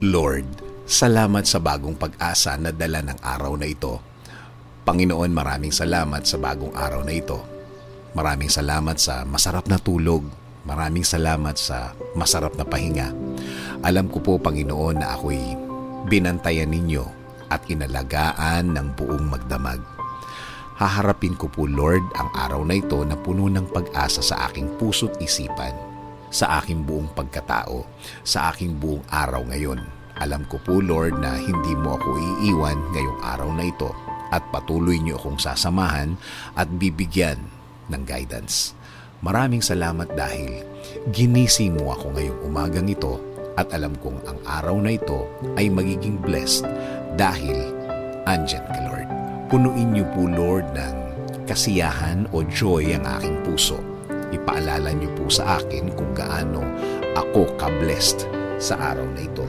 Lord, salamat sa bagong pag-asa na dala ng araw na ito. Panginoon, maraming salamat sa bagong araw na ito. Maraming salamat sa masarap na tulog. Maraming salamat sa masarap na pahinga. Alam ko po, Panginoon, na ako'y binantayan ninyo at inalagaan ng buong magdamag. Haharapin ko po, Lord, ang araw na ito na puno ng pag-asa sa aking puso't isipan, sa aking buong pagkatao, sa aking buong araw ngayon. Alam ko po, Lord, na hindi mo ako iiwan ngayong araw na ito at patuloy niyo akong sasamahan at bibigyan ng guidance. Maraming salamat dahil ginising mo ako ngayong umagang ito at alam kong ang araw na ito ay magiging blessed dahil andyan ka, Lord. Punuin niyo po, Lord, ng kasiyahan o joy ang aking puso. Ipaalala niyo po sa akin kung gaano ako ka-blessed sa araw na ito.